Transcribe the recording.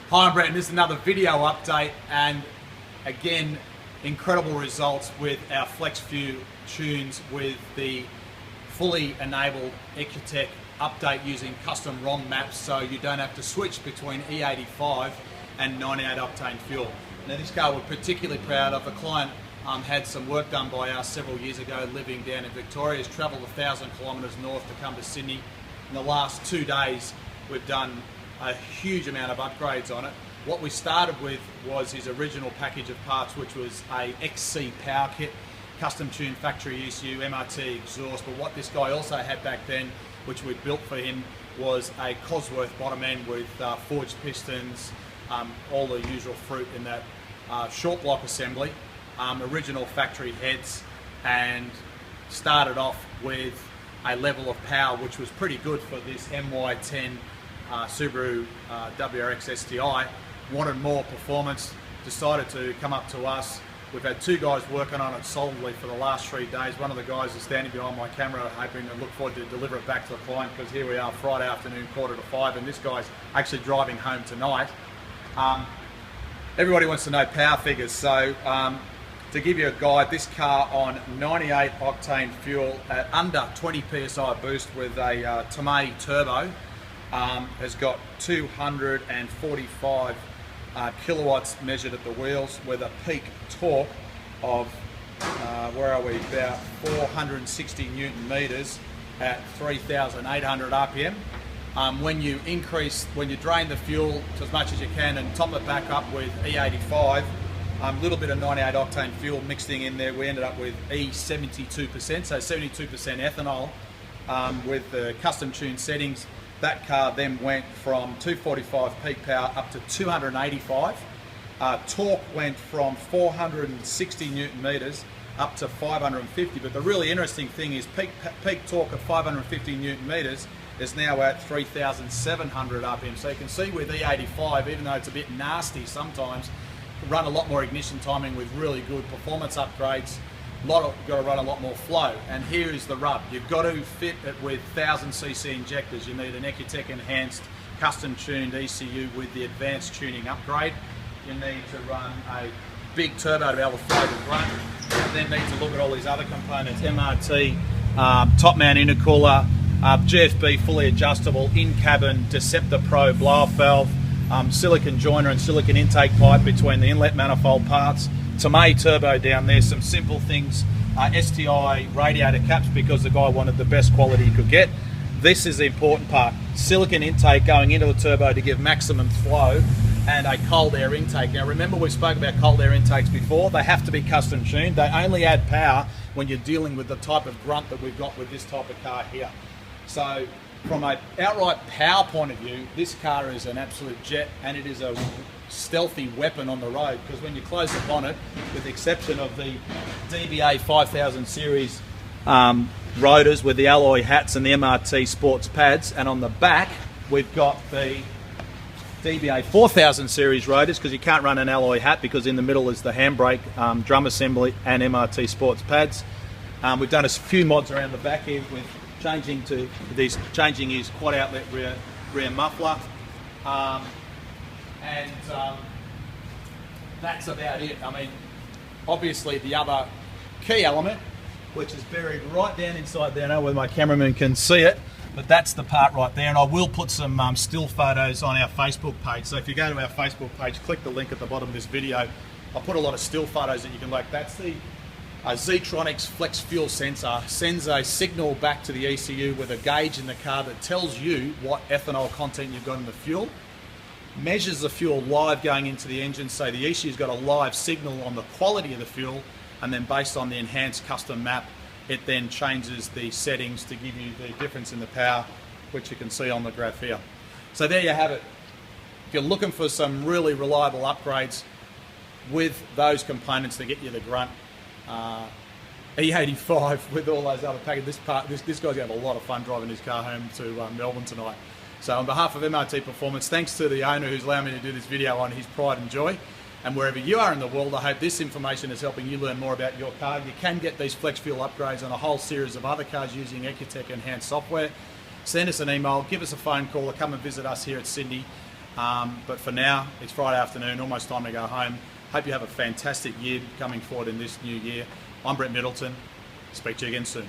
Hi, I'm Brett, and this is another video update, and again, incredible results with our FlexView tunes with the fully enabled EcuteK update using custom ROM maps, so you don't have to switch between E85 and 98 octane fuel. Now, this car we're particularly proud of. A client had some work done by us several years ago, living down in Victoria. Has travelled 1,000 kilometres north to come to Sydney. In the last 2 days, we've done a huge amount of upgrades on it. What we started with was his original package of parts, which was a XC power kit, custom tuned factory ECU, MRT exhaust. But what this guy also had back then, which we built for him, was a cosworth bottom end with forged pistons, all the usual fruit in that short block assembly, original factory heads, and started off with a level of power which was pretty good for this MY10 Subaru WRX STi. Wanted more performance, decided to come up to us. We've had 2 guys working on it solidly for the last 3 days. One of the guys is standing behind my camera, hoping to look forward to deliver it back to the client, because here we are Friday afternoon, 4:45, and this guy's actually driving home tonight. Everybody wants to know power figures, so to give you a guide, this car on 98 octane fuel at under 20 psi boost with a Dyno turbo has got 245 kilowatts measured at the wheels, with a peak torque of where are we, about 460 newton meters at 3,800 RPM. When you drain the fuel to as much as you can and top it back up with E85, a little bit of 98 octane fuel mixing in there, we ended up with E72%, so 72% ethanol with the custom tuned settings. That car then went from 245 peak power up to 285. Torque went from 460 newton meters up to 550, but the really interesting thing is peak torque of 550 newton meters is now at 3,700 RPM. So you can see with E85, even though it's a bit nasty sometimes, run a lot more ignition timing with really good performance upgrades. Got to run a lot more flow, and here is the rub. You've got to fit it with 1000cc injectors. You need an EcuteK enhanced custom tuned ECU with the advanced tuning upgrade. You need to run a big turbo to be able to flow the grunt. You then need to look at all these other components: MRT, top mount intercooler, GFB fully adjustable, in-cabin Deceptor Pro blow-off valve, silicon joiner and silicon intake pipe between the inlet manifold parts, Dyno turbo down there, some simple things, STi radiator caps because the guy wanted the best quality he could get. This is the important part: silicon intake going into the turbo to give maximum flow, and a cold air intake. Now remember, we spoke about cold air intakes before. They have to be custom tuned. They only add power when you're dealing with the type of grunt that we've got with this type of car here. So from an outright power point of view, this car is an absolute jet, and it is a stealthy weapon on the road, because when you close up on it, with the exception of the DBA 5000 series rotors with the alloy hats and the MRT sports pads, and on the back we've got the DBA 4000 series rotors, because you can't run an alloy hat because in the middle is the handbrake, drum assembly and MRT sports pads. We've done a few mods around the back here with changing his quad outlet rear muffler, and that's about it. I mean, obviously the other key element, which is buried right down inside there, I know where my cameraman can see it, but that's the part right there, and I will put some still photos on our Facebook page. So if you go to our Facebook page, click the link at the bottom of this video. I'll put a lot of still photos that you can like. That's the Zetronics Flex Fuel sensor. Sends a signal back to the ECU with a gauge in the car that tells you what ethanol content you've got in the fuel. Measures the fuel live going into the engine, so the ECU's got a live signal on the quality of the fuel, and then based on the enhanced custom map, it then changes the settings to give you the difference in the power, which you can see on the graph here. So there you have it. If you're looking for some really reliable upgrades with those components to get you the grunt, E85 with all those other packages, this guy's going to have a lot of fun driving his car home to Melbourne tonight. So on behalf of MRT Performance, thanks to the owner who's allowed me to do this video on his pride and joy. And wherever you are in the world, I hope this information is helping you learn more about your car. You can get these flex fuel upgrades on a whole series of other cars using EcuteK enhanced software. Send us an email, give us a phone call, or come and visit us here at Sydney. But for now, it's Friday afternoon, almost time to go home. Hope you have a fantastic year coming forward in this new year. I'm Brett Middleton. Speak to you again soon.